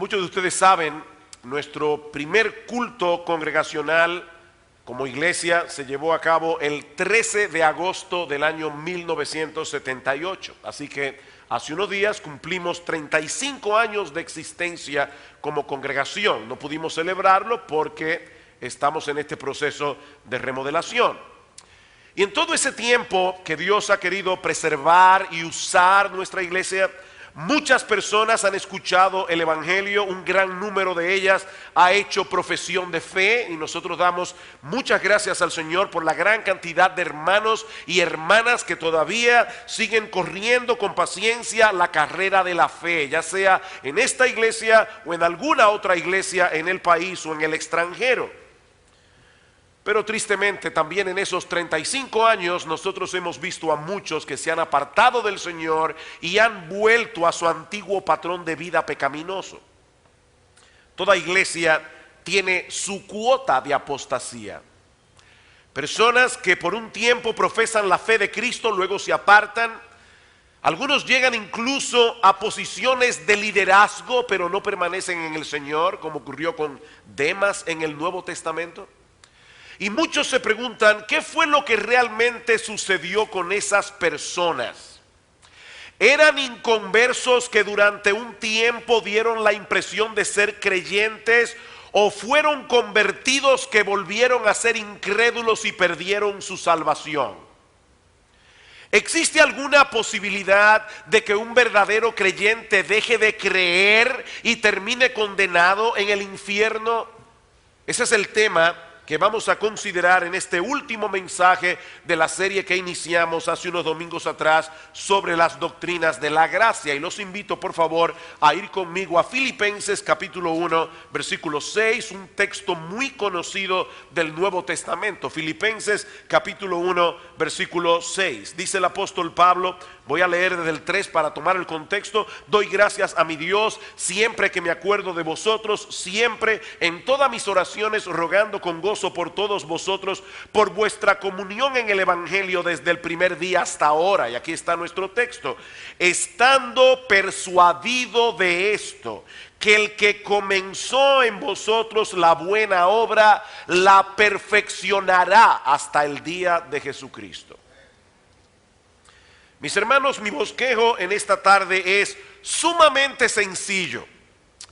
muchos de ustedes saben, nuestro primer culto congregacional como iglesia se llevó a cabo el 13 de agosto del año 1978. Así que hace unos días cumplimos 35 años de existencia como congregación. No pudimos celebrarlo porque estamos en este proceso de remodelación. Y en todo ese tiempo que Dios ha querido preservar y usar nuestra iglesia, muchas personas han escuchado el evangelio, un gran número de ellas ha hecho profesión de fe y nosotros damos muchas gracias al Señor por la gran cantidad de hermanos y hermanas que todavía siguen corriendo con paciencia la carrera de la fe, ya sea en esta iglesia o en alguna otra iglesia en el país o en el extranjero. Pero tristemente también en esos 35 años nosotros hemos visto a muchos que se han apartado del Señor y han vuelto a su antiguo patrón de vida pecaminoso. Toda iglesia tiene su cuota de apostasía. Personas que por un tiempo profesan la fe de Cristo, luego se apartan. Algunos llegan incluso a posiciones de liderazgo, pero no permanecen en el Señor, como ocurrió con Demas en el Nuevo Testamento. Y muchos se preguntan, ¿qué fue lo que realmente sucedió con esas personas? ¿Eran inconversos que durante un tiempo dieron la impresión de ser creyentes o fueron convertidos que volvieron a ser incrédulos y perdieron su salvación? ¿Existe alguna posibilidad de que un verdadero creyente deje de creer y termine condenado en el infierno? Ese es el tema que vamos a considerar en este último mensaje de la serie que iniciamos hace unos domingos atrás sobre las doctrinas de la gracia. Y los invito por favor a ir conmigo a Filipenses capítulo 1 versículo 6, un texto muy conocido del Nuevo Testamento. Filipenses capítulo 1 versículo 6. Dice el apóstol Pablo, voy a leer desde el 3 para tomar el contexto. Doy gracias a mi Dios siempre que me acuerdo de vosotros, siempre en todas mis oraciones rogando con gozo por todos vosotros, por vuestra comunión en el evangelio desde el primer día hasta ahora. Y aquí está nuestro texto: estando persuadido de esto, que el que comenzó en vosotros la buena obra la perfeccionará hasta el día de Jesucristo. Mis hermanos, mi bosquejo en esta tarde es sumamente sencillo.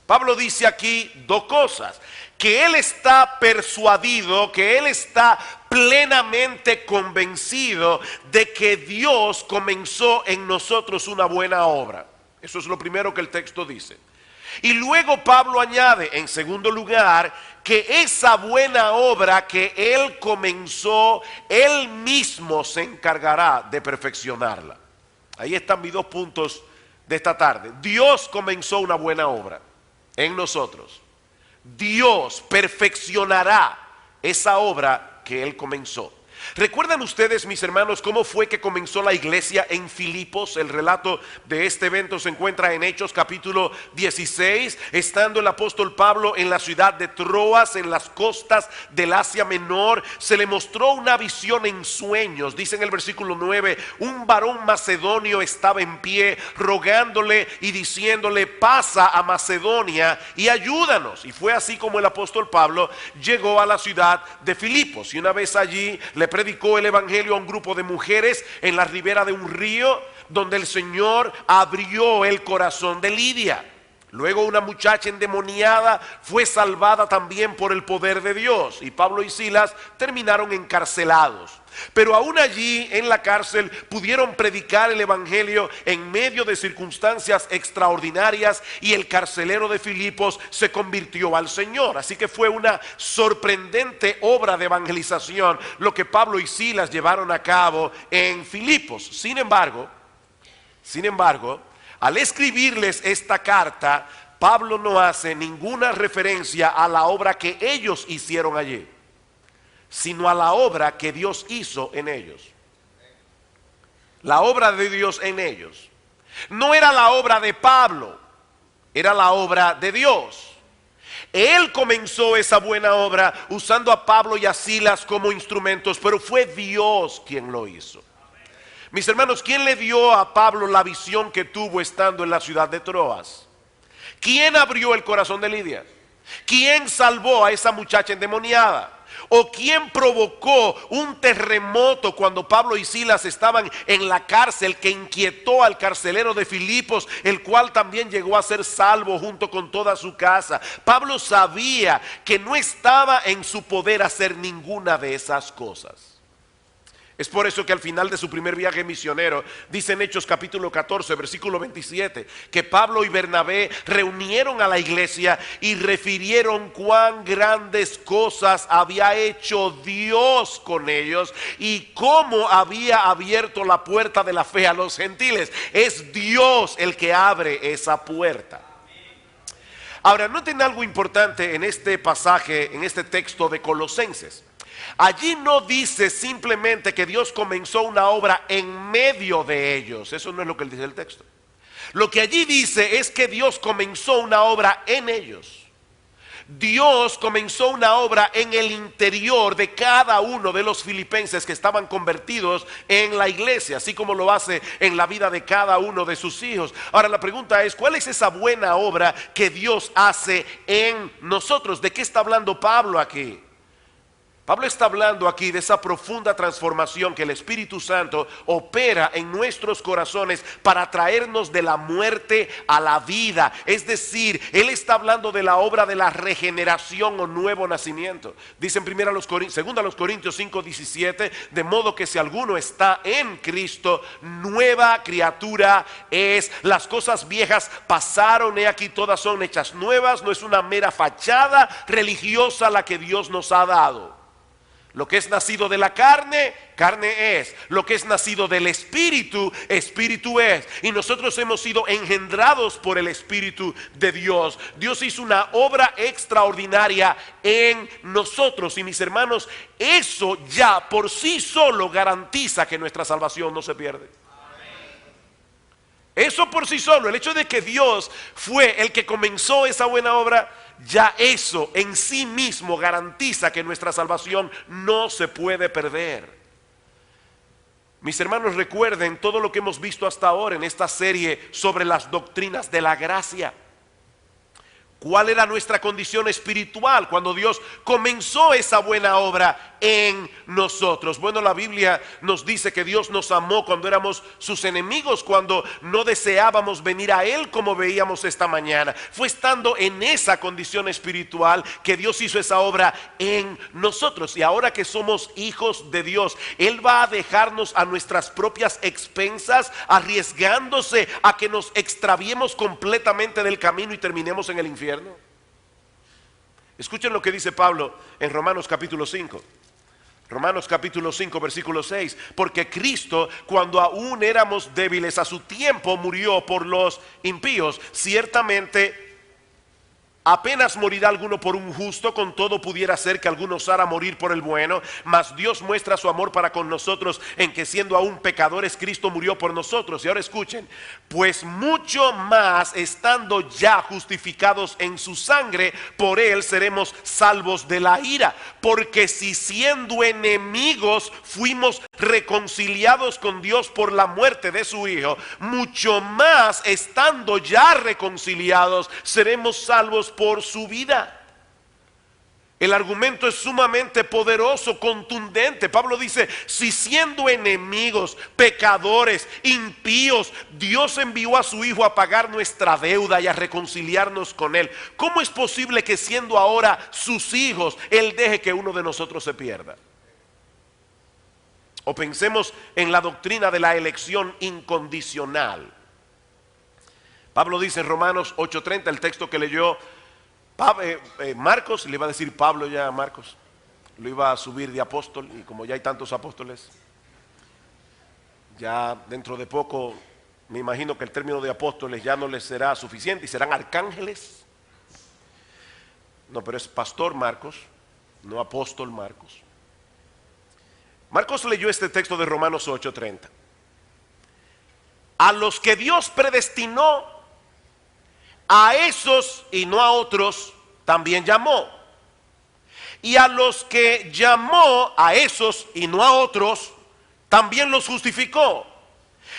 Pablo dice aquí dos cosas: que él está persuadido, que él está plenamente convencido de que Dios comenzó en nosotros una buena obra. Eso es lo primero que el texto dice. Y luego Pablo añade, en segundo lugar, que esa buena obra que él comenzó, él mismo se encargará de perfeccionarla. Ahí están mis dos puntos de esta tarde. Dios comenzó una buena obra en nosotros. Dios perfeccionará esa obra que él comenzó. ¿Recuerdan ustedes, mis hermanos, cómo fue que comenzó la iglesia en Filipos? El relato de este evento se encuentra en Hechos capítulo 16, estando el apóstol Pablo en la ciudad de Troas, en las costas del Asia Menor. Se le mostró una visión en sueños. Dice en el versículo 9, un varón macedonio estaba en pie rogándole y diciéndole, pasa a Macedonia y ayúdanos. Y fue así como el apóstol Pablo llegó a la ciudad de Filipos, y una vez allí le predicó el evangelio a un grupo de mujeres en la ribera de un río, donde el Señor abrió el corazón de Lidia. Luego una muchacha endemoniada fue salvada también por el poder de Dios, y Pablo y Silas terminaron encarcelados. Pero aún allí en la cárcel pudieron predicar el evangelio en medio de circunstancias extraordinarias, y el carcelero de Filipos se convirtió al Señor. Así que fue una sorprendente obra de evangelización lo que Pablo y Silas llevaron a cabo en Filipos. Sin embargo, al escribirles esta carta, Pablo no hace ninguna referencia a la obra que ellos hicieron allí, sino a la obra que Dios hizo en ellos. La obra de Dios en ellos no era la obra de Pablo, era la obra de Dios. Él comenzó esa buena obra usando a Pablo y a Silas como instrumentos, pero fue Dios quien lo hizo. Mis hermanos, ¿quién le dio a Pablo la visión que tuvo estando en la ciudad de Troas? ¿Quién abrió el corazón de Lidia? ¿Quién salvó a esa muchacha endemoniada? ¿O quién provocó un terremoto cuando Pablo y Silas estaban en la cárcel que inquietó al carcelero de Filipos, el cual también llegó a ser salvo junto con toda su casa? Pablo sabía que no estaba en su poder hacer ninguna de esas cosas. Es por eso que al final de su primer viaje misionero, dice en Hechos capítulo 14, versículo 27, que Pablo y Bernabé reunieron a la iglesia y refirieron cuán grandes cosas había hecho Dios con ellos y cómo había abierto la puerta de la fe a los gentiles. Es Dios el que abre esa puerta. Ahora, noten algo importante en este pasaje, en este texto de Colosenses. Allí no dice simplemente que Dios comenzó una obra en medio de ellos. Eso no es lo que dice el texto. Lo que allí dice es que Dios comenzó una obra en ellos. Dios comenzó una obra en el interior de cada uno de los filipenses que estaban convertidos en la iglesia, así como lo hace en la vida de cada uno de sus hijos. Ahora la pregunta es, ¿cuál es esa buena obra que Dios hace en nosotros? ¿De qué está hablando Pablo aquí? Pablo está hablando aquí de esa profunda transformación que el Espíritu Santo opera en nuestros corazones para traernos de la muerte a la vida. Es decir, él está hablando de la obra de la regeneración o nuevo nacimiento. Dice en 2 Corintios 5:17, de modo que si alguno está en Cristo, nueva criatura es. Las cosas viejas pasaron, he aquí todas son hechas nuevas. No es una mera fachada religiosa la que Dios nos ha dado. Lo que es nacido de la carne, carne es. Lo que es nacido del Espíritu, Espíritu es. Y nosotros hemos sido engendrados por el Espíritu de Dios. Dios hizo una obra extraordinaria en nosotros. Y mis hermanos, eso ya por sí solo garantiza que nuestra salvación no se pierde. Eso por sí solo, el hecho de que Dios fue el que comenzó esa buena obra, ya eso en sí mismo garantiza que nuestra salvación no se puede perder. Mis hermanos, recuerden todo lo que hemos visto hasta ahora en esta serie sobre las doctrinas de la gracia. ¿Cuál era nuestra condición espiritual cuando Dios comenzó esa buena obra en nosotros? Bueno, la Biblia nos dice que Dios nos amó cuando éramos sus enemigos, cuando no deseábamos venir a Él, como veíamos esta mañana. Fue estando en esa condición espiritual que Dios hizo esa obra en nosotros. Y ahora que somos hijos de Dios, Él va a dejarnos a nuestras propias expensas, arriesgándose a que nos extraviemos completamente del camino y terminemos en el infierno. Escuchen lo que dice Pablo en Romanos capítulo 5. Romanos capítulo 5 versículo 6. Porque Cristo, cuando aún éramos débiles, a su tiempo murió por los impíos. Ciertamente apenas morirá alguno por un justo, con todo pudiera ser que alguno osara morir por el bueno. Mas Dios muestra su amor para con nosotros en que siendo aún pecadores, Cristo murió por nosotros. Y ahora escuchen, pues mucho más estando ya justificados en su sangre, por él seremos salvos de la ira. Porque si siendo enemigos fuimos reconciliados con Dios por la muerte de su Hijo, mucho más estando ya reconciliados seremos salvos por su vida. El argumento es sumamente poderoso, contundente. Pablo dice, si siendo enemigos, pecadores, impíos, Dios envió a su Hijo a pagar nuestra deuda y a reconciliarnos con Él, ¿cómo es posible que siendo ahora sus hijos, Él deje que uno de nosotros se pierda? O pensemos en la doctrina de la elección incondicional. Pablo dice en Romanos 8:30, el texto que leyó Marcos, le iba a decir Pablo ya a Marcos, lo iba a subir de apóstol, y como ya hay tantos apóstoles, ya dentro de poco me imagino que el término de apóstoles ya no les será suficiente y serán arcángeles. No, pero es pastor Marcos, no apóstol Marcos. Marcos leyó este texto de Romanos 8:30. A los que Dios predestinó, a esos y no a otros también llamó. Y a los que llamó, a esos y no a otros, también los justificó.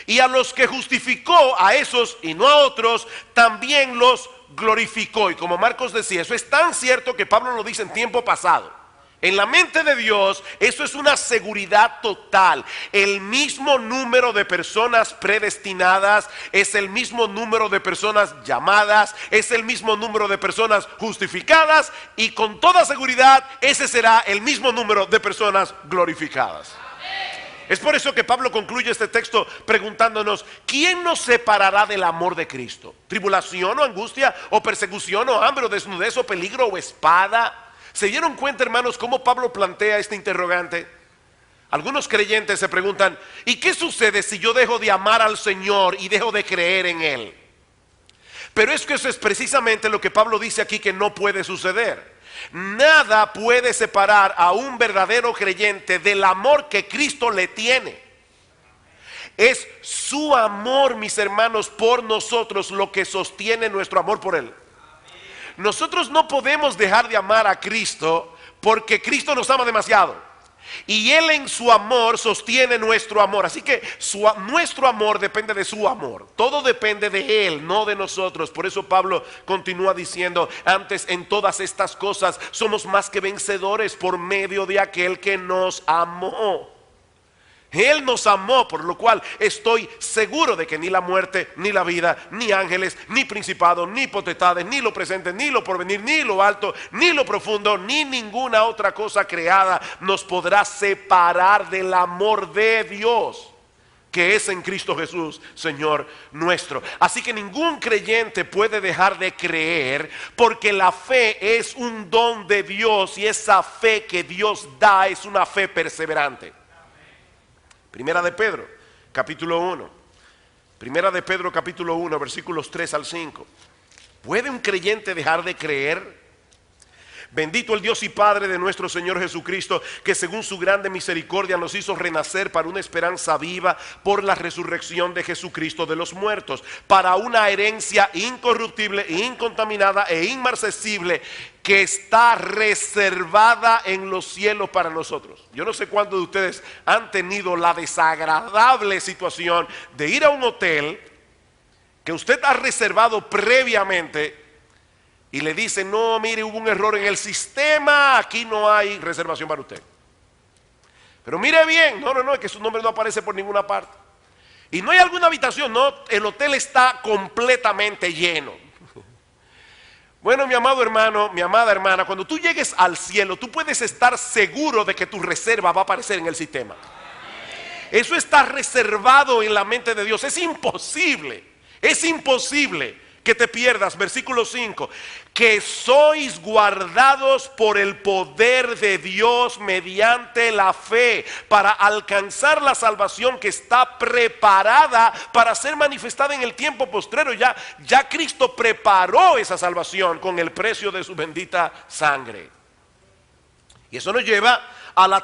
Y a los que justificó, a esos y no a otros, también los glorificó. Y como Marcos decía, eso es tan cierto que Pablo lo dice en tiempo pasado. En la mente de Dios, eso es una seguridad total. El mismo número de personas predestinadas es el mismo número de personas llamadas, es el mismo número de personas justificadas, y con toda seguridad ese será el mismo número de personas glorificadas. Es por eso que Pablo concluye este texto preguntándonos: ¿quién nos separará del amor de Cristo? ¿Tribulación o angustia o persecución o hambre o desnudez o peligro o espada? ¿Se dieron cuenta, hermanos, cómo Pablo plantea este interrogante? Algunos creyentes se preguntan: ¿y qué sucede si yo dejo de amar al Señor y dejo de creer en Él? Pero es que eso es precisamente lo que Pablo dice aquí que no puede suceder. Nada puede separar a un verdadero creyente del amor que Cristo le tiene. Es su amor, mis hermanos, por nosotros lo que sostiene nuestro amor por Él. Nosotros no podemos dejar de amar a Cristo porque Cristo nos ama demasiado. Y Él en su amor sostiene nuestro amor. Así que nuestro amor depende de su amor. Todo depende de Él, no de nosotros. Por eso Pablo continúa diciendo: antes en todas estas cosas somos más que vencedores por medio de aquel que nos amó. Él nos amó, por lo cual estoy seguro de que ni la muerte, ni la vida, ni ángeles, ni principados, ni potestades, ni lo presente, ni lo porvenir, ni lo alto, ni lo profundo, ni ninguna otra cosa creada nos podrá separar del amor de Dios, que es en Cristo Jesús, Señor nuestro. Así que ningún creyente puede dejar de creer, porque la fe es un don de Dios, y esa fe que Dios da es una fe perseverante. Primera de Pedro, capítulo 1. Primera de Pedro, capítulo 1, versículos 3 al 5. ¿Puede un creyente dejar de creer? Bendito el Dios y Padre de nuestro Señor Jesucristo, que según su grande misericordia nos hizo renacer para una esperanza viva por la resurrección de Jesucristo de los muertos, para una herencia incorruptible, incontaminada e inmarcesible, que está reservada en los cielos para nosotros. Yo no sé cuántos de ustedes han tenido la desagradable situación de ir a un hotel que usted ha reservado previamente y le dicen: no, mire, hubo un error en el sistema, aquí no hay reservación para usted. Pero mire bien, no, es que su nombre no aparece por ninguna parte. Y no hay alguna habitación, no, el hotel está completamente lleno. Bueno, mi amado hermano, mi amada hermana, cuando tú llegues al cielo, tú puedes estar seguro de que tu reserva va a aparecer en el sistema. Eso está reservado en la mente de Dios. Es imposible que te pierdas. Versículo 5: que sois guardados por el poder de Dios mediante la fe, para alcanzar la salvación que está preparada para ser manifestada en el tiempo postrero. Ya Cristo preparó esa salvación con el precio de su bendita sangre. Y eso nos lleva a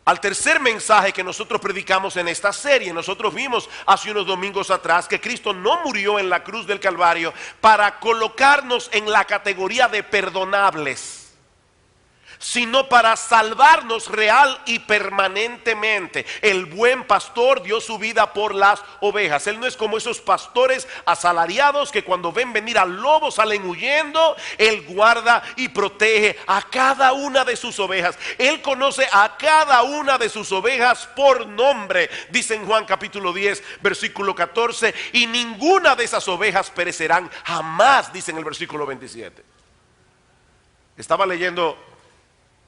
al tercer mensaje que nosotros predicamos en esta serie. Nosotros vimos hace unos domingos atrás que Cristo no murió en la cruz del Calvario para colocarnos en la categoría de perdonables, sino para salvarnos real y permanentemente. El buen pastor dio su vida por las ovejas. Él no es como esos pastores asalariados que cuando ven venir al lobo salen huyendo. Él guarda y protege a cada una de sus ovejas. Él conoce a cada una de sus ovejas por nombre, dice en Juan capítulo 10 versículo 14, y ninguna de esas ovejas perecerán jamás, dice en el versículo 27. Estaba leyendo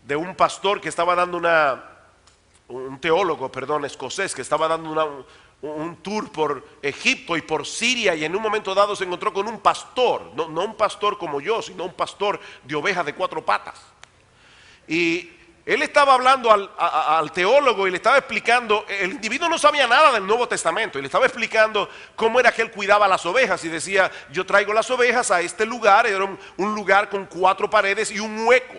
de un pastor que estaba dando un teólogo, escocés, que estaba dando un tour por Egipto y por Siria, y en un momento dado se encontró con un pastor, no un pastor como yo, sino un pastor de ovejas de 4 patas. Y él estaba hablando al teólogo y le estaba explicando. El individuo no sabía nada del Nuevo Testamento y le estaba explicando cómo era que él cuidaba las ovejas, y decía: yo traigo las ovejas a este lugar. Era un lugar con 4 paredes y un hueco.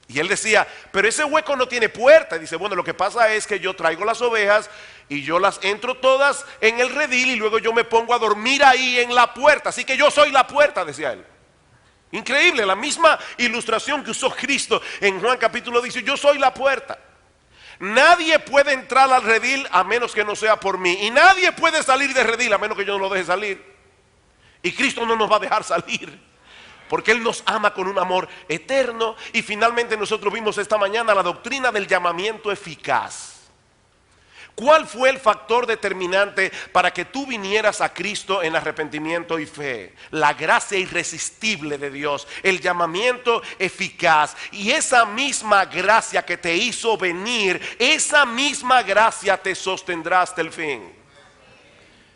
Y él decía: pero ese hueco no tiene puerta. Y dice: bueno, lo que pasa es que yo traigo las ovejas y yo las entro todas en el redil, y luego yo me pongo a dormir ahí en la puerta. Así que yo soy la puerta, decía él. Increíble, la misma ilustración que usó Cristo en Juan capítulo 10. Yo soy la puerta. Nadie puede entrar al redil a menos que no sea por mí, y nadie puede salir del redil a menos que yo no lo deje salir. Y Cristo no nos va a dejar salir, porque Él nos ama con un amor eterno. Y finalmente nosotros vimos esta mañana la doctrina del llamamiento eficaz. ¿Cuál fue el factor determinante para que tú vinieras a Cristo en arrepentimiento y fe? La gracia irresistible de Dios, el llamamiento eficaz. Y esa misma gracia que te hizo venir, esa misma gracia te sostendrá hasta el fin.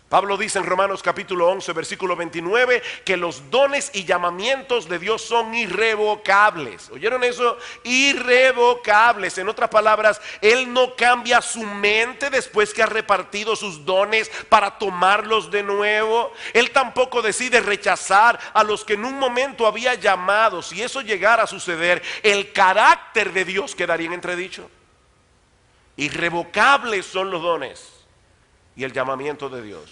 Pablo dice en Romanos capítulo 11 versículo 29 que los dones y llamamientos de Dios son irrevocables. ¿Oyeron eso? Irrevocables. En otras palabras, Él no cambia su mente después que ha repartido sus dones para tomarlos de nuevo. Él tampoco decide rechazar a los que en un momento había llamado. Si eso llegara a suceder, el carácter de Dios quedaría en entredicho. Irrevocables son los dones y el llamamiento de Dios.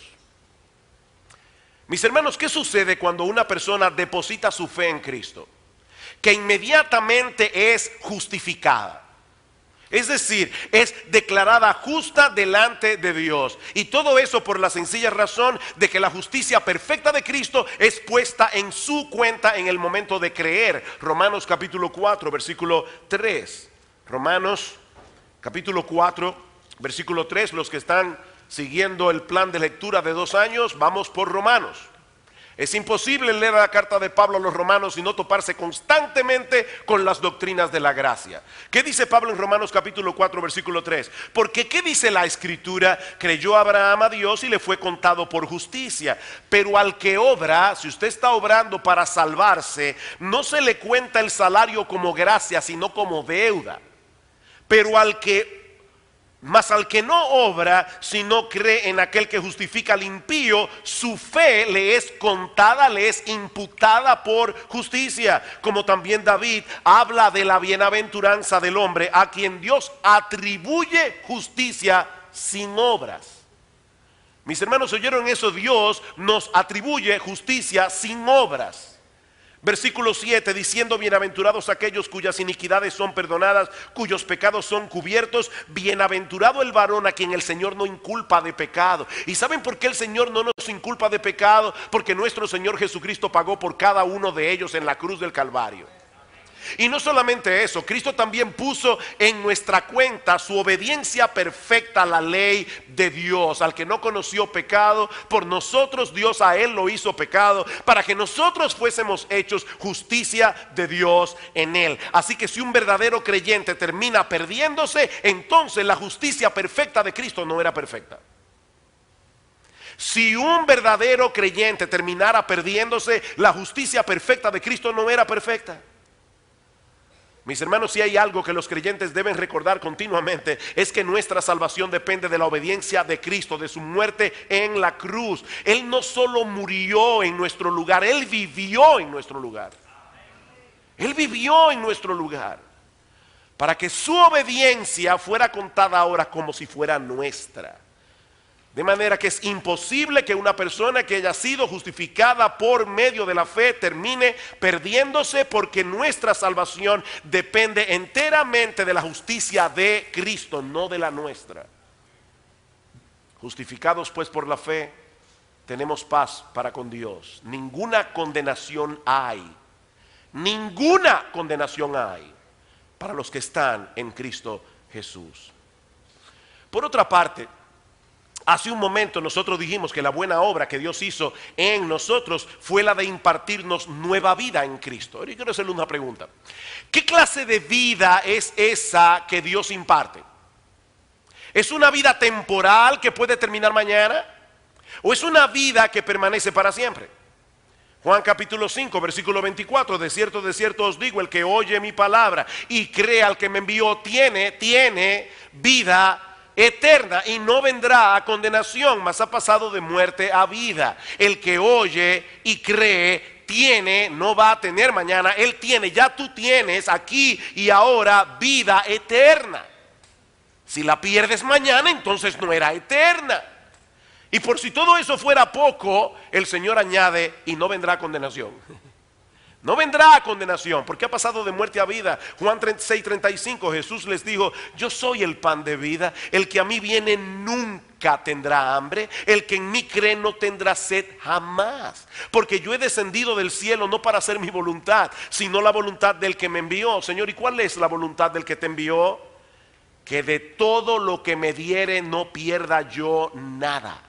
Mis hermanos, ¿qué sucede cuando una persona deposita su fe en Cristo? Que inmediatamente es justificada. Es decir, es declarada justa delante de Dios. Y todo eso por la sencilla razón de que la justicia perfecta de Cristo es puesta en su cuenta en el momento de creer. Romanos capítulo 4, versículo 3. Romanos capítulo 4, versículo 3. Los que están siguiendo el plan de lectura de 2 años, vamos por Romanos. Es imposible leer la carta de Pablo a los romanos y no toparse constantemente con las doctrinas de la gracia. ¿Qué dice Pablo en Romanos capítulo 4 versículo 3? Porque ¿qué dice la escritura? Creyó Abraham a Dios y le fue contado por justicia. Pero al que obra, si usted está obrando para salvarse, no se le cuenta el salario como gracia, sino como deuda. Pero al que no obra, sino cree en aquel que justifica al impío, su fe le es contada, le es imputada por justicia. Como también David habla de la bienaventuranza del hombre a quien Dios atribuye justicia sin obras. Mis hermanos, ¿oyeron eso? Dios nos atribuye justicia sin obras. Versículo 7, diciendo: bienaventurados aquellos cuyas iniquidades son perdonadas, cuyos pecados son cubiertos. Bienaventurado el varón a quien el Señor no inculpa de pecado. ¿Y saben por qué el Señor no nos inculpa de pecado? Porque nuestro Señor Jesucristo pagó por cada uno de ellos en la cruz del Calvario. Y no solamente eso, Cristo también puso en nuestra cuenta su obediencia perfecta a la ley de Dios. Al que no conoció pecado, por nosotros Dios a él lo hizo pecado, para que nosotros fuésemos hechos justicia de Dios en él. Así que si un verdadero creyente termina perdiéndose, entonces la justicia perfecta de Cristo no era perfecta. Si un verdadero creyente terminara perdiéndose, la justicia perfecta de Cristo no era perfecta. Mis hermanos, si hay algo que los creyentes deben recordar continuamente, es que nuestra salvación depende de la obediencia de Cristo, de su muerte en la cruz. Él no solo murió en nuestro lugar, Él vivió en nuestro lugar. Él vivió en nuestro lugar, para que su obediencia fuera contada ahora como si fuera nuestra. De manera que es imposible que una persona que haya sido justificada por medio de la fe termine perdiéndose, porque nuestra salvación depende enteramente de la justicia de Cristo, no de la nuestra. Justificados pues por la fe, tenemos paz para con Dios. Ninguna condenación hay. Ninguna condenación hay para los que están en Cristo Jesús. Por otra parte, hace un momento nosotros dijimos que la buena obra que Dios hizo en nosotros fue la de impartirnos nueva vida en Cristo. Ahora yo quiero hacerle una pregunta. ¿Qué clase de vida es esa que Dios imparte? ¿Es una vida temporal que puede terminar mañana? ¿O es una vida que permanece para siempre? Juan capítulo 5 versículo 24: de cierto os digo, el que oye mi palabra y cree al que me envió tiene vida eterna y no vendrá a condenación, mas ha pasado de muerte a vida. El que oye y cree tiene, no va a tener mañana, él tiene, ya tú tienes aquí y ahora vida eterna. Si la pierdes mañana, entonces no era eterna. Y por si todo eso fuera poco, el Señor añade: y no vendrá condenación. No vendrá a condenación, porque ha pasado de muerte a vida. Juan 6:35, Jesús les dijo: yo soy el pan de vida. El que a mí viene nunca tendrá hambre. El que en mí cree no tendrá sed jamás. Porque yo he descendido del cielo no para hacer mi voluntad, sino la voluntad del que me envió. Señor, ¿y cuál es la voluntad del que te envió? Que de todo lo que me diere no pierda yo nada,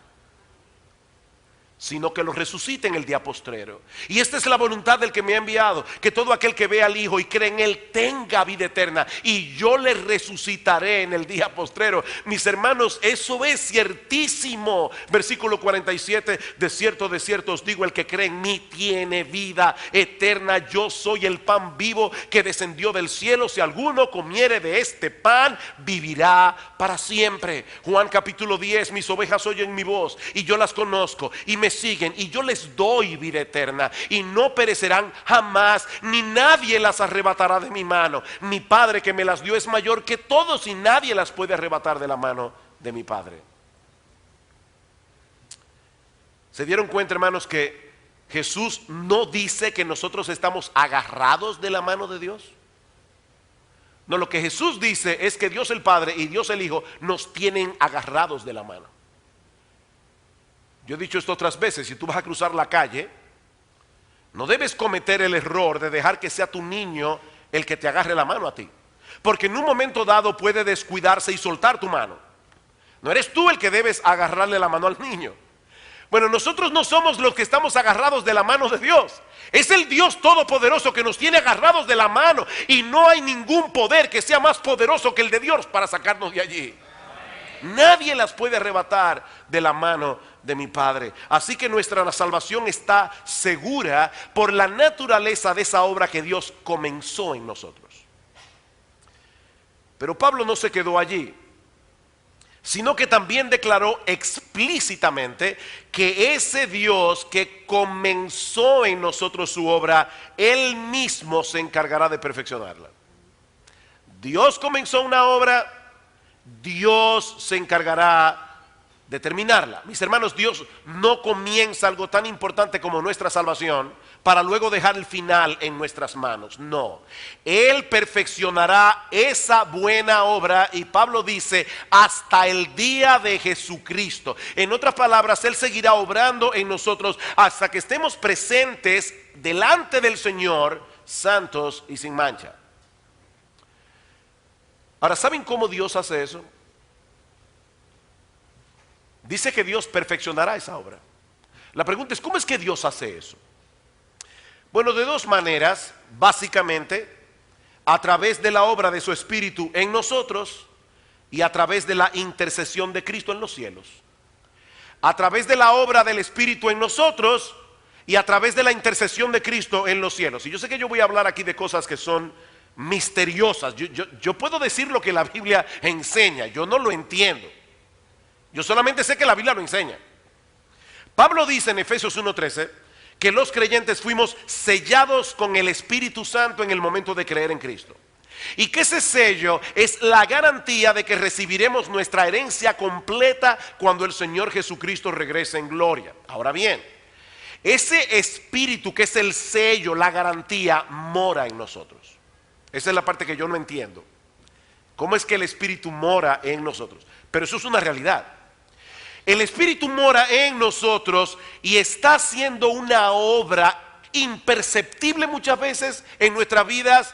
sino que lo resucite en el día postrero. Y esta es la voluntad del que me ha enviado, que todo aquel que ve al Hijo y cree en Él tenga vida eterna, y yo le resucitaré en el día postrero. Mis hermanos, eso es ciertísimo. Versículo 47, de cierto os digo, el que cree en mí tiene vida eterna. Yo soy el pan vivo que descendió del cielo. Si alguno comiere de este pan, vivirá para siempre. Juan capítulo 10, mis ovejas oyen mi voz, y yo las conozco, y me siguen, y yo les doy vida eterna, y no perecerán jamás, ni nadie las arrebatará de mi mano. Mi Padre que me las dio es mayor que todos, y nadie las puede arrebatar de la mano de mi Padre. ¿Se dieron cuenta, hermanos, que Jesús no dice que nosotros estamos agarrados de la mano de Dios? No, lo que Jesús dice es que Dios el Padre y Dios el Hijo nos tienen agarrados de la mano. Yo he dicho esto otras veces: si tú vas a cruzar la calle, no debes cometer el error de dejar que sea tu niño el que te agarre la mano a ti, porque en un momento dado puede descuidarse y soltar tu mano. No eres tú el que debes agarrarle la mano al niño. Bueno, nosotros no somos los que estamos agarrados de la mano de Dios. Es el Dios todopoderoso que nos tiene agarrados de la mano, y no hay ningún poder que sea más poderoso que el de Dios para sacarnos de allí. Nadie las puede arrebatar de la mano de mi Padre. Así que nuestra salvación está segura por la naturaleza de esa obra que Dios comenzó en nosotros. Pero Pablo no se quedó allí, sino que también declaró explícitamente que ese Dios que comenzó en nosotros su obra, Él mismo se encargará de perfeccionarla. Dios comenzó una obra, Dios se encargará de terminarla. Mis hermanos, Dios no comienza algo tan importante como nuestra salvación para luego dejar el final en nuestras manos. No, Él perfeccionará esa buena obra, y Pablo dice hasta el día de Jesucristo. En otras palabras, Él seguirá obrando en nosotros hasta que estemos presentes delante del Señor, santos y sin mancha. Ahora, ¿saben cómo Dios hace eso? Dice que Dios perfeccionará esa obra. La pregunta es: ¿cómo es que Dios hace eso? Bueno, de dos maneras, básicamente: a través de la obra de su Espíritu en nosotros, y a través de la intercesión de Cristo en los cielos. A través de la obra del Espíritu en nosotros, y a través de la intercesión de Cristo en los cielos. Y yo sé que yo voy a hablar aquí de cosas que son misteriosas. Yo puedo decir lo que la Biblia enseña, yo no lo entiendo. Yo solamente sé que la Biblia lo enseña. Pablo dice en Efesios 1:13 que los creyentes fuimos sellados con el Espíritu Santo en el momento de creer en Cristo, y que ese sello es la garantía de que recibiremos nuestra herencia completa cuando el Señor Jesucristo regrese en gloria. Ahora bien, ese Espíritu que es el sello, la garantía, mora en nosotros. Esa es la parte que yo no entiendo. ¿Cómo es que el Espíritu mora en nosotros? Pero eso es una realidad. El Espíritu mora en nosotros y está haciendo una obra imperceptible muchas veces en nuestras vidas,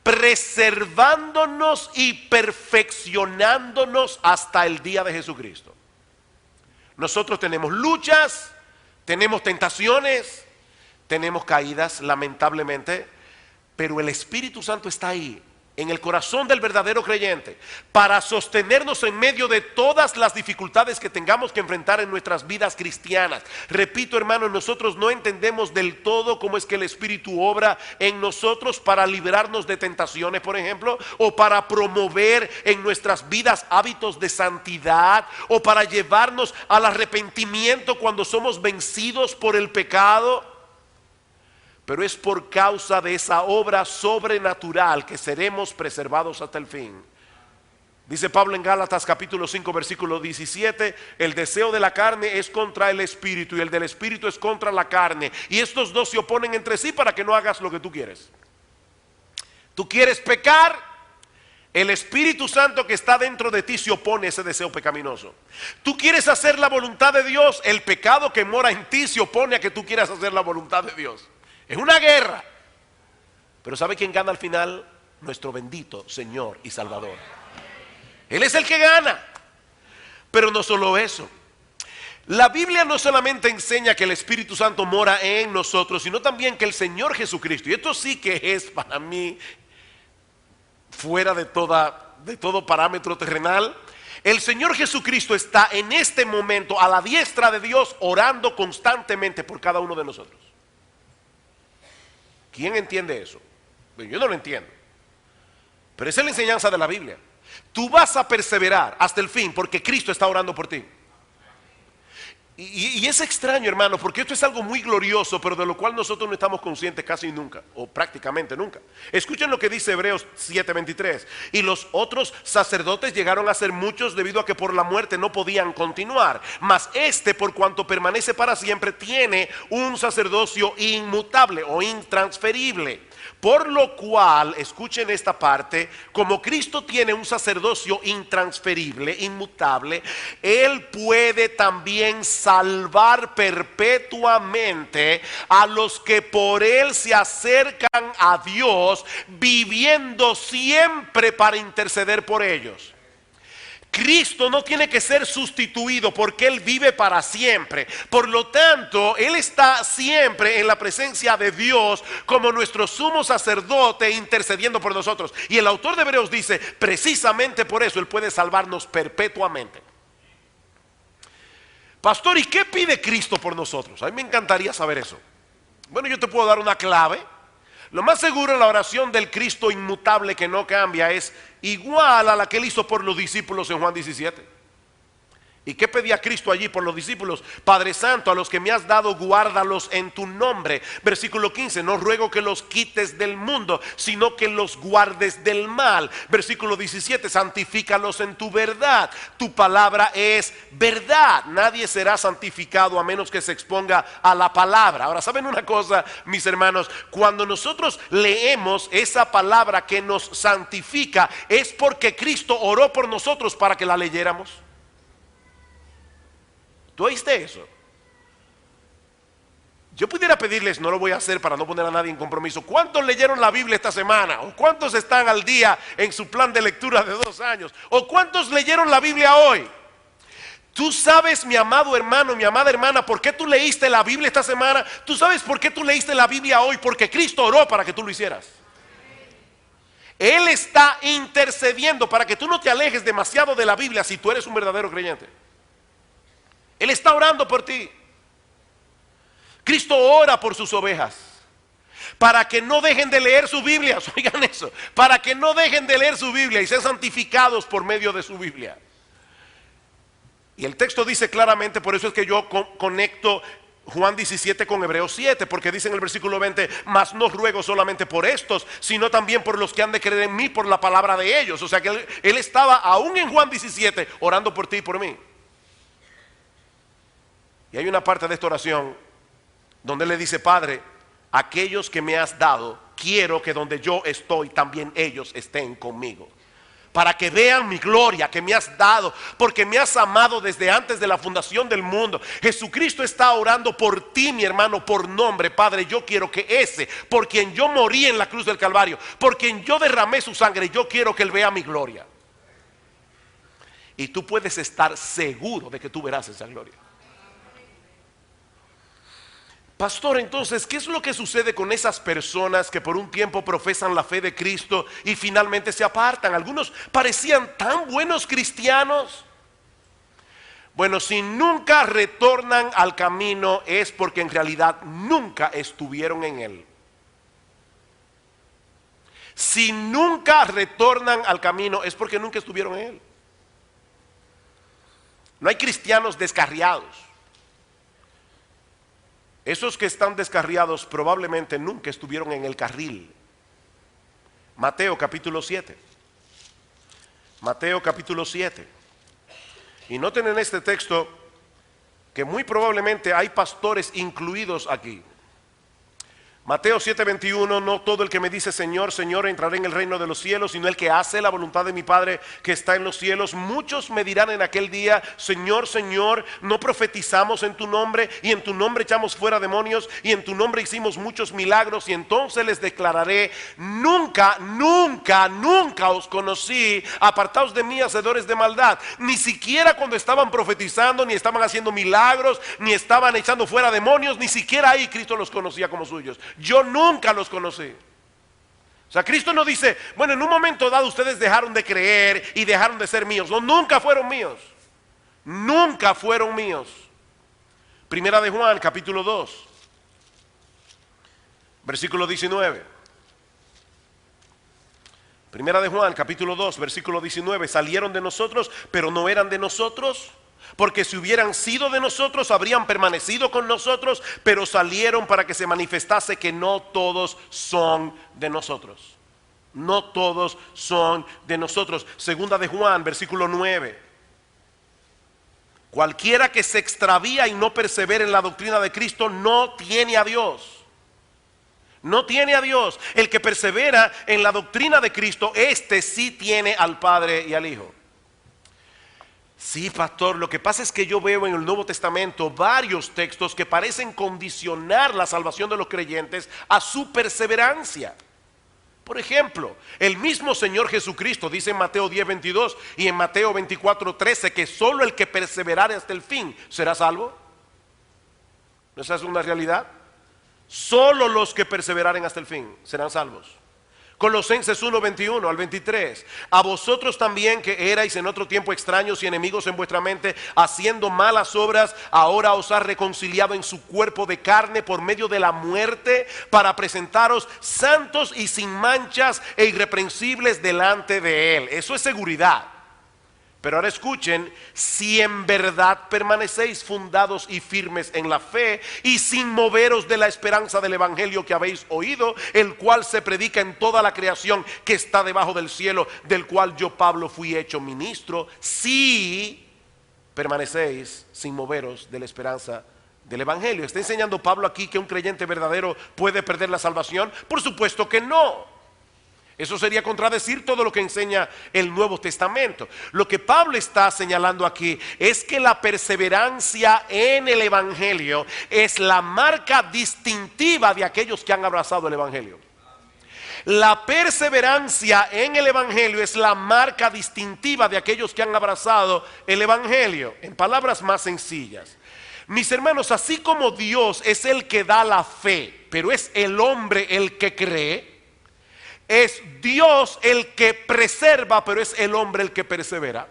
preservándonos y perfeccionándonos hasta el día de Jesucristo. Nosotros tenemos luchas, tenemos tentaciones, tenemos caídas, lamentablemente, pero el Espíritu Santo está ahí, en el corazón del verdadero creyente, para sostenernos en medio de todas las dificultades que tengamos que enfrentar en nuestras vidas cristianas. Repito, hermanos, nosotros no entendemos del todo cómo es que el Espíritu obra en nosotros para librarnos de tentaciones, por ejemplo, o para promover en nuestras vidas hábitos de santidad, o para llevarnos al arrepentimiento cuando somos vencidos por el pecado. Pero es por causa de esa obra sobrenatural que seremos preservados hasta el fin. Dice Pablo en Gálatas capítulo 5 versículo 17, el deseo de la carne es contra el espíritu y el del espíritu es contra la carne. Y estos dos se oponen entre sí para que no hagas lo que tú quieres. Tú quieres pecar, el Espíritu Santo que está dentro de ti se opone a ese deseo pecaminoso. Tú quieres hacer la voluntad de Dios, el pecado que mora en ti se opone a que tú quieras hacer la voluntad de Dios. Es una guerra. Pero ¿sabe quién gana al final? Nuestro bendito Señor y Salvador. Él es el que gana. Pero no solo eso. La Biblia no solamente enseña que el Espíritu Santo mora en nosotros, sino también que el Señor Jesucristo, y esto sí que es para mí fuera de todo parámetro terrenal, el Señor Jesucristo está en este momento a la diestra de Dios orando constantemente por cada uno de nosotros. ¿Quién entiende eso? Yo no lo entiendo. Pero esa es la enseñanza de la Biblia. Tú vas a perseverar hasta el fin porque Cristo está orando por ti. Y es extraño, hermano, porque esto es algo muy glorioso, pero de lo cual nosotros no estamos conscientes casi nunca, o prácticamente nunca. Escuchen lo que dice Hebreos 7:23. Y los otros sacerdotes llegaron a ser muchos debido a que por la muerte no podían continuar. Mas este, por cuanto permanece para siempre, tiene un sacerdocio inmutable o intransferible. Por lo cual, escuchen esta parte, como Cristo tiene un sacerdocio intransferible, inmutable, Él puede también salvar perpetuamente a los que por Él se acercan a Dios, viviendo siempre para interceder por ellos. Cristo no tiene que ser sustituido porque Él vive para siempre. Por lo tanto, Él está siempre en la presencia de Dios como nuestro sumo sacerdote intercediendo por nosotros. Y el autor de Hebreos dice, precisamente por eso Él puede salvarnos perpetuamente. Pastor, ¿y qué pide Cristo por nosotros? A mí me encantaría saber eso. Bueno, yo te puedo dar una clave. Lo más seguro, la oración del Cristo inmutable que no cambia es igual a la que Él hizo por los discípulos en Juan 17. ¿Y qué pedía Cristo allí por los discípulos? Padre Santo, a los que me has dado, guárdalos en tu nombre. Versículo 15, no ruego que los quites del mundo, sino que los guardes del mal. Versículo 17, santifícalos en tu verdad. Tu palabra es verdad. Nadie será santificado a menos que se exponga a la palabra. Ahora, ¿saben una cosa, mis hermanos? Cuando nosotros leemos esa palabra que nos santifica, es porque Cristo oró por nosotros para que la leyéramos. ¿Tú oíste eso? Yo pudiera pedirles, no lo voy a hacer para no poner a nadie en compromiso, ¿cuántos leyeron la Biblia esta semana? ¿O cuántos están al día en su plan de lectura de 2 años? ¿O cuántos leyeron la Biblia hoy? Tú sabes, mi amado hermano, mi amada hermana, ¿por qué tú leíste la Biblia esta semana? ¿Tú sabes por qué tú leíste la Biblia hoy? Porque Cristo oró para que tú lo hicieras. Él está intercediendo para que tú no te alejes demasiado de la Biblia si tú eres un verdadero creyente. Él está orando por ti. Cristo ora por sus ovejas para que no dejen de leer su Biblia. Oigan eso, para que no dejen de leer su Biblia y sean santificados por medio de su Biblia. Y el texto dice claramente, por eso es que yo conecto Juan 17 con Hebreos 7, porque dice en el versículo 20, mas no ruego solamente por estos, sino también por los que han de creer en mí por la palabra de ellos. O sea que él estaba aún en Juan 17 orando por ti y por mí. Y hay una parte de esta oración donde él le dice, Padre, aquellos que me has dado, quiero que donde yo estoy también ellos estén conmigo, para que vean mi gloria que me has dado, porque me has amado desde antes de la fundación del mundo. Jesucristo está orando por ti, mi hermano, por nombre. Padre, yo quiero que ese, por quien yo morí en la cruz del Calvario, por quien yo derramé su sangre, yo quiero que él vea mi gloria. Y tú puedes estar seguro de que tú verás esa gloria. Pastor, entonces, ¿qué es lo que sucede con esas personas que por un tiempo profesan la fe de Cristo y finalmente se apartan? Algunos parecían tan buenos cristianos. Bueno, si nunca retornan al camino es porque en realidad nunca estuvieron en él. Si nunca retornan al camino es porque nunca estuvieron en él. No hay cristianos descarriados. Esos que están descarriados probablemente nunca estuvieron en el carril. Mateo capítulo 7. Mateo capítulo 7. Y noten en este texto que muy probablemente hay pastores incluidos aquí. Mateo 7:21, no todo el que me dice Señor, Señor entrará en el reino de los cielos, sino el que hace la voluntad de mi Padre que está en los cielos. Muchos me dirán en aquel día, Señor, Señor, no profetizamos en tu nombre, y en tu nombre echamos fuera demonios, y en tu nombre hicimos muchos milagros. Y entonces les declararé, nunca, nunca, nunca os conocí, apartaos de mí, hacedores de maldad. Ni siquiera cuando estaban profetizando, ni estaban haciendo milagros, ni estaban echando fuera demonios, ni siquiera ahí Cristo los conocía como suyos. Yo nunca los conocí. O sea, Cristo no dice, bueno, en un momento dado ustedes dejaron de creer y dejaron de ser míos. No, nunca fueron míos. Nunca fueron míos. Primera de Juan, capítulo 2, versículo 19. Primera de Juan, capítulo 2, versículo 19. Salieron de nosotros, pero no eran de nosotros. Porque si hubieran sido de nosotros, habrían permanecido con nosotros, pero salieron para que se manifestase que no todos son de nosotros. No todos son de nosotros. Segunda de Juan, versículo 9. Cualquiera que se extravía y no persevera en la doctrina de Cristo no tiene a Dios. No tiene a Dios. El que persevera en la doctrina de Cristo, este sí tiene al Padre y al Hijo. Sí, pastor, lo que pasa es que yo veo en el Nuevo Testamento varios textos que parecen condicionar la salvación de los creyentes a su perseverancia. Por ejemplo, el mismo Señor Jesucristo dice en Mateo 10:22 y en Mateo 24:13 que solo el que perseverare hasta el fin será salvo. ¿No esa es una realidad? Solo los que perseveraren hasta el fin serán salvos. Colosenses 1:21 al 23. A vosotros también que erais en otro tiempo extraños y enemigos en vuestra mente, haciendo malas obras, ahora os ha reconciliado en su cuerpo de carne por medio de la muerte, para presentaros santos y sin manchas e irreprensibles delante de él. Eso es seguridad. Pero ahora escuchen, si en verdad permanecéis fundados y firmes en la fe y sin moveros de la esperanza del evangelio que habéis oído, el cual se predica en toda la creación que está debajo del cielo, del cual yo Pablo fui hecho ministro, si permanecéis sin moveros de la esperanza del evangelio. ¿Está enseñando Pablo aquí que un creyente verdadero puede perder la salvación? Por supuesto que no. Eso sería contradecir todo lo que enseña el Nuevo Testamento. Lo que Pablo está señalando aquí es que la perseverancia en el evangelio es la marca distintiva de aquellos que han abrazado el evangelio. La perseverancia en el evangelio es la marca distintiva de aquellos que han abrazado el evangelio. En palabras más sencillas, mis hermanos, así como Dios es el que da la fe, pero es el hombre el que cree, es Dios el que preserva, pero es el hombre el que persevera.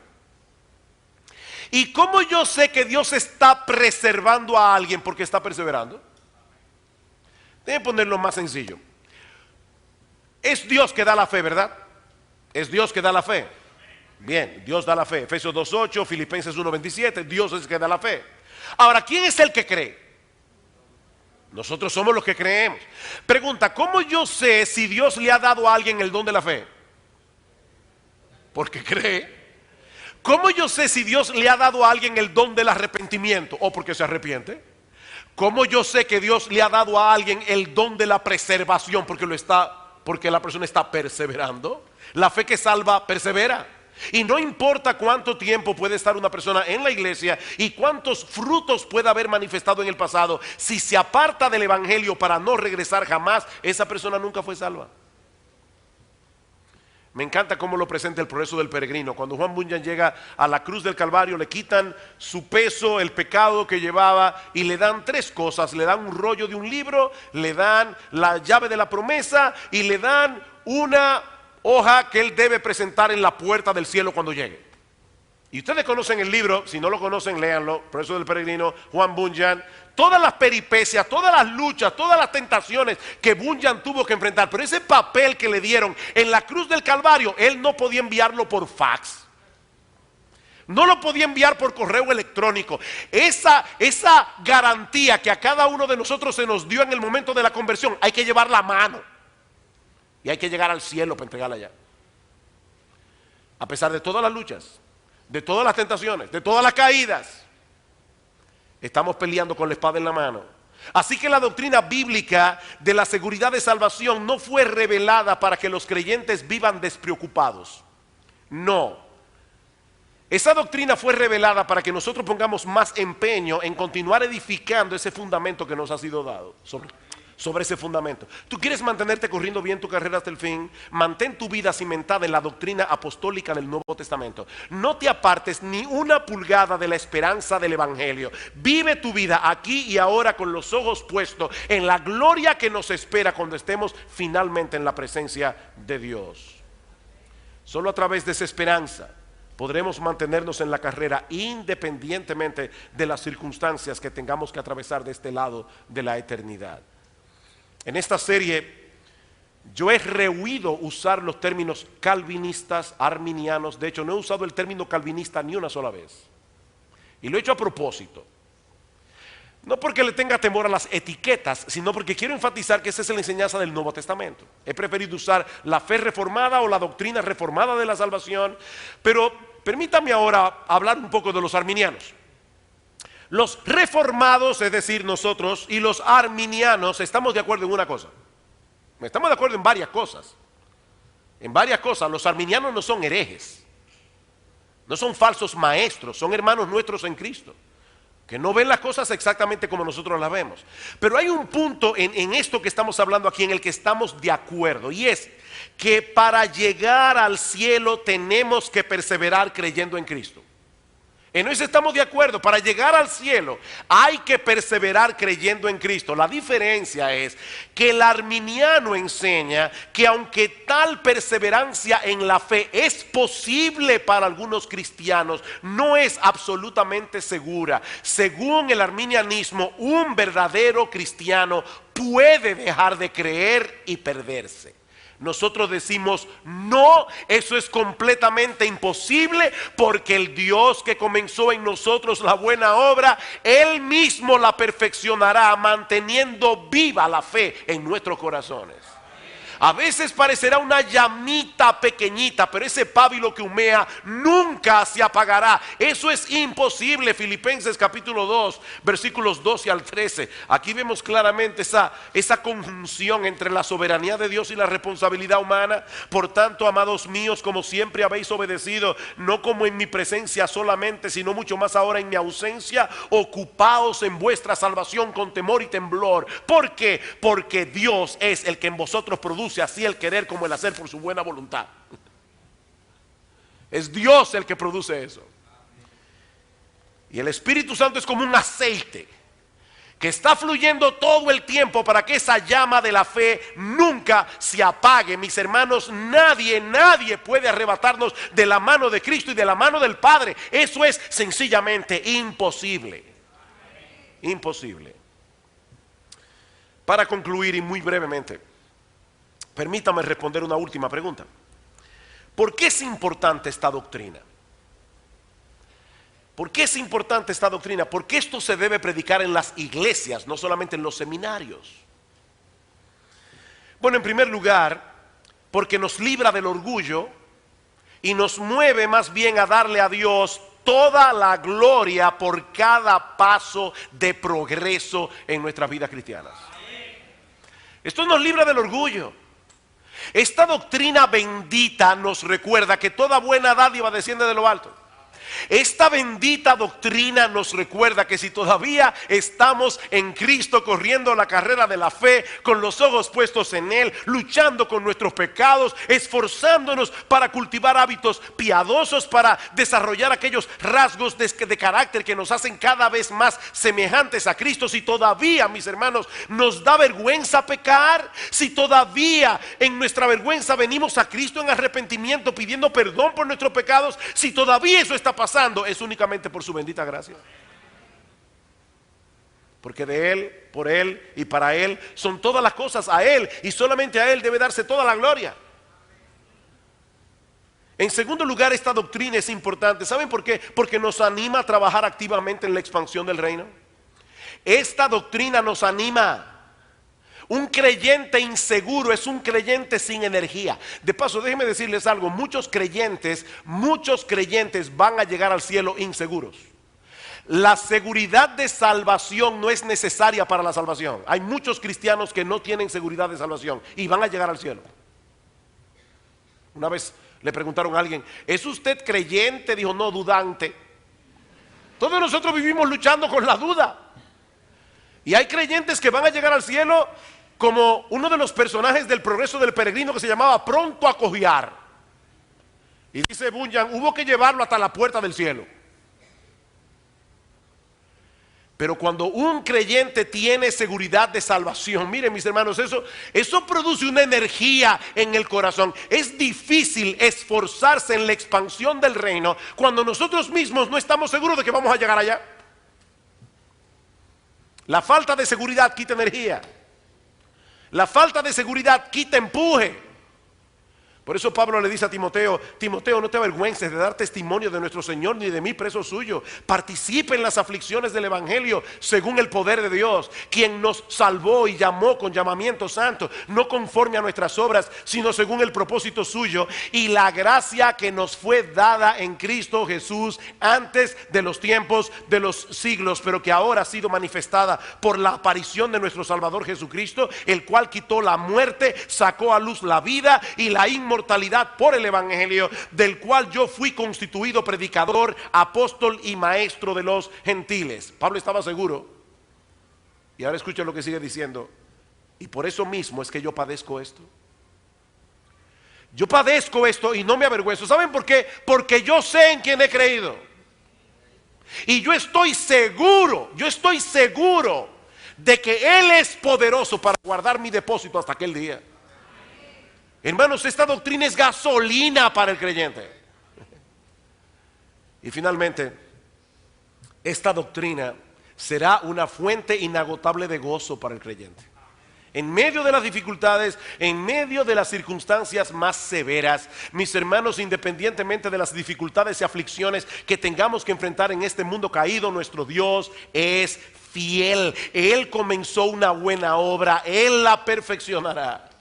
¿Y cómo yo sé que Dios está preservando a alguien porque está perseverando? Deben ponerlo más sencillo. Es Dios que da la fe, ¿verdad? Es Dios que da la fe. Bien, Dios da la fe. Efesios 2:8, Filipenses 1:27, Dios es el que da la fe. Ahora, ¿quién es el que cree? Nosotros somos los que creemos. Pregunta, ¿cómo yo sé si Dios le ha dado a alguien el don de la fe? Porque cree. ¿Cómo yo sé si Dios le ha dado a alguien el don del arrepentimiento? ¿O porque se arrepiente? ¿Cómo yo sé que Dios le ha dado a alguien el don de la preservación? Porque la persona está perseverando. La fe que salva persevera. Y no importa cuánto tiempo puede estar una persona en la iglesia y cuántos frutos pueda haber manifestado en el pasado, si se aparta del evangelio para no regresar jamás, esa persona nunca fue salva. Me encanta cómo lo presenta el progreso del peregrino. Cuando Juan Bunyan llega a la cruz del Calvario, le quitan su peso, el pecado que llevaba, y le dan tres cosas. Le dan un rollo de un libro, le dan la llave de la promesa y le dan una hoja que él debe presentar en la puerta del cielo cuando llegue. Y ustedes conocen el libro, si no lo conocen, léanlo, Progreso del Peregrino, Juan Bunyan. Todas las peripecias, todas las luchas, todas las tentaciones que Bunyan tuvo que enfrentar. Pero ese papel que le dieron en la cruz del Calvario, él no podía enviarlo por fax. No lo podía enviar por correo electrónico. Esa garantía que a cada uno de nosotros se nos dio en el momento de la conversión, hay que llevarla a mano. Y hay que llegar al cielo para entregarla allá. A pesar de todas las luchas, de todas las tentaciones, de todas las caídas, estamos peleando con la espada en la mano. Así que la doctrina bíblica de la seguridad de salvación no fue revelada para que los creyentes vivan despreocupados. No. Esa doctrina fue revelada para que nosotros pongamos más empeño en continuar edificando ese fundamento que nos ha sido dado. Sobre ese fundamento. Tú quieres mantenerte corriendo bien tu carrera hasta el fin. Mantén tu vida cimentada en la doctrina apostólica del Nuevo Testamento. No te apartes ni una pulgada de la esperanza del Evangelio. Vive tu vida aquí y ahora con los ojos puestos en la gloria que nos espera cuando estemos finalmente en la presencia de Dios. Solo a través de esa esperanza podremos mantenernos en la carrera independientemente de las circunstancias que tengamos que atravesar de este lado de la eternidad. En esta serie yo he rehuido usar los términos calvinistas, arminianos. De hecho, no he usado el término calvinista ni una sola vez. Y lo he hecho a propósito. No porque le tenga temor a las etiquetas, sino porque quiero enfatizar que esa es la enseñanza del Nuevo Testamento. He preferido usar la fe reformada o la doctrina reformada de la salvación. Pero permítame ahora hablar un poco de los arminianos. Los reformados, es decir, nosotros, y los arminianos estamos de acuerdo en una cosa. Estamos de acuerdo en varias cosas. En varias cosas. Los arminianos no son herejes. No son falsos maestros. Son hermanos nuestros en Cristo, que no ven las cosas exactamente como nosotros las vemos. Pero hay un punto en esto que estamos hablando aquí en el que estamos de acuerdo. Y es que para llegar al cielo tenemos que perseverar creyendo en Cristo. En eso estamos de acuerdo. Para llegar al cielo hay que perseverar creyendo en Cristo. La diferencia es que el arminiano enseña que aunque tal perseverancia en la fe es posible para algunos cristianos, no es absolutamente segura. Según el arminianismo, un verdadero cristiano puede dejar de creer y perderse. Nosotros decimos no, eso es completamente imposible, porque el Dios que comenzó en nosotros la buena obra, Él mismo la perfeccionará, manteniendo viva la fe en nuestros corazones. A veces parecerá una llamita pequeñita, pero ese pábilo que humea nunca se apagará. Eso es imposible. Filipenses capítulo 2, versículos 12 al 13. Aquí vemos claramente esa conjunción entre la soberanía de Dios y la responsabilidad humana. Por tanto, amados míos, como siempre habéis obedecido, no como en mi presencia solamente, sino mucho más ahora en mi ausencia, ocupaos en vuestra salvación con temor y temblor. ¿Por qué? Porque Dios es el que en vosotros produce así el querer como el hacer por su buena voluntad. Es Dios el que produce eso. Y el Espíritu Santo es como un aceite que está fluyendo todo el tiempo para que esa llama de la fe nunca se apague. Mis hermanos, nadie puede arrebatarnos de la mano de Cristo y de la mano del Padre. Eso es sencillamente imposible. Imposible. Para concluir, y muy brevemente, permítame responder una última pregunta. ¿Por qué es importante esta doctrina? ¿Por qué es importante esta doctrina? Porque esto se debe predicar en las iglesias, no solamente en los seminarios. Bueno, en primer lugar, porque nos libra del orgullo y nos mueve más bien a darle a Dios toda la gloria por cada paso de progreso en nuestras vidas cristianas. Esto nos libra del orgullo. Esta doctrina bendita nos recuerda que toda buena dádiva desciende de lo alto. Esta bendita doctrina nos recuerda que si todavía estamos en Cristo, corriendo la carrera de la fe, con los ojos puestos en Él, luchando con nuestros pecados, esforzándonos para cultivar hábitos piadosos, para desarrollar aquellos rasgos de carácter que nos hacen cada vez más semejantes a Cristo, si todavía, mis hermanos, nos da vergüenza pecar, si todavía en nuestra vergüenza venimos a Cristo en arrepentimiento pidiendo perdón por nuestros pecados, si todavía eso está pasando, es únicamente por su bendita gracia. Porque de Él, por Él y para Él son todas las cosas, a Él y solamente a Él debe darse toda la gloria. En segundo lugar, esta doctrina es importante. ¿Saben por qué? Porque nos anima a trabajar activamente en la expansión del reino. Esta doctrina nos anima. Un creyente inseguro es un creyente sin energía. De paso, déjenme decirles algo, muchos creyentes van a llegar al cielo inseguros. La seguridad de salvación no es necesaria para la salvación. Hay muchos cristianos que no tienen seguridad de salvación y van a llegar al cielo. Una vez le preguntaron a alguien, ¿es usted creyente? Dijo, no, dudante. Todos nosotros vivimos luchando con la duda. Y hay creyentes que van a llegar al cielo como uno de los personajes del Progreso del Peregrino que se llamaba Pronto a Cojear. Y dice Bunyan, hubo que llevarlo hasta la puerta del cielo. Pero cuando un creyente tiene seguridad de salvación, miren mis hermanos, eso produce una energía en el corazón. Es difícil esforzarse en la expansión del reino cuando nosotros mismos no estamos seguros de que vamos a llegar allá. La falta de seguridad quita energía. La falta de seguridad quita empuje. Por eso Pablo le dice a Timoteo, Timoteo, no te avergüences de dar testimonio de nuestro Señor ni de mí preso suyo. Participe en las aflicciones del Evangelio según el poder de Dios, quien nos salvó y llamó con llamamiento santo, no conforme a nuestras obras, sino según el propósito suyo y la gracia que nos fue dada en Cristo Jesús antes de los tiempos de los siglos, pero que ahora ha sido manifestada por la aparición de nuestro Salvador Jesucristo, el cual quitó la muerte, sacó a luz la vida y la inmortalidad por el Evangelio, del cual yo fui constituido predicador, apóstol y maestro de los gentiles. Pablo estaba seguro. Y ahora escucha lo que sigue diciendo. Y por eso mismo es que yo padezco esto. Yo padezco esto y no me avergüenzo. ¿Saben por qué? Porque yo sé en quién he creído. Y yo estoy seguro de que Él es poderoso para guardar mi depósito hasta aquel día. Hermanos, esta doctrina es gasolina para el creyente. Y finalmente, esta doctrina será una fuente inagotable de gozo para el creyente. En medio de las dificultades, en medio de las circunstancias más severas, mis hermanos, independientemente de las dificultades y aflicciones que tengamos que enfrentar en este mundo caído, nuestro Dios es fiel. Él comenzó una buena obra, Él la perfeccionará.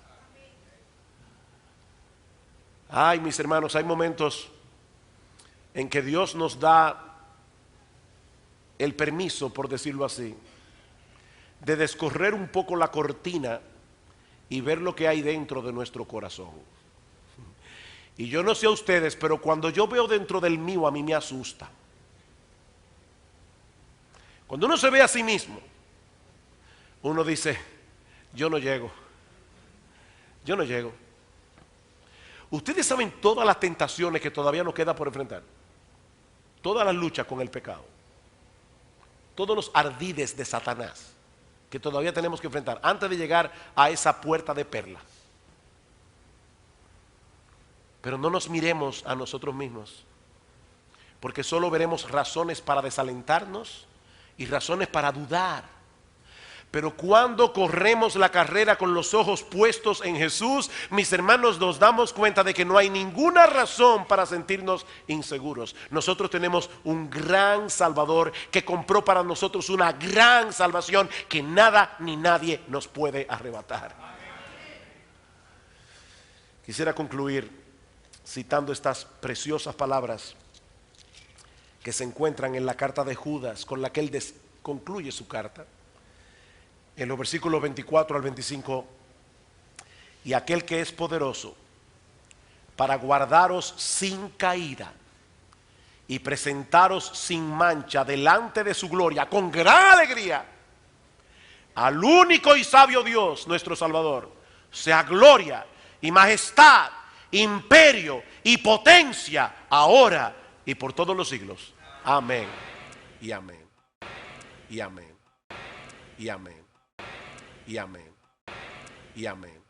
Ay, mis hermanos, hay momentos en que Dios nos da el permiso, por decirlo así, de descorrer un poco la cortina y ver lo que hay dentro de nuestro corazón. Y yo no sé a ustedes, pero cuando yo veo dentro del mío, a mí me asusta. Cuando uno se ve a sí mismo, uno dice, yo no llego. Ustedes saben todas las tentaciones que todavía nos queda por enfrentar. Todas las luchas con el pecado. Todos los ardides de Satanás que todavía tenemos que enfrentar antes de llegar a esa puerta de perla. Pero no nos miremos a nosotros mismos, porque solo veremos razones para desalentarnos y razones para dudar. Pero cuando corremos la carrera con los ojos puestos en Jesús, mis hermanos, nos damos cuenta de que no hay ninguna razón para sentirnos inseguros. Nosotros tenemos un gran Salvador que compró para nosotros una gran salvación que nada ni nadie nos puede arrebatar. Quisiera concluir citando estas preciosas palabras que se encuentran en la carta de Judas, con la que él concluye su carta. En los versículos 24 al 25, y aquel que es poderoso para guardaros sin caída y presentaros sin mancha delante de su gloria con gran alegría, al único y sabio Dios, nuestro Salvador, sea gloria y majestad, imperio y potencia, ahora y por todos los siglos. Amén y amén y amén y amén y amén y amén.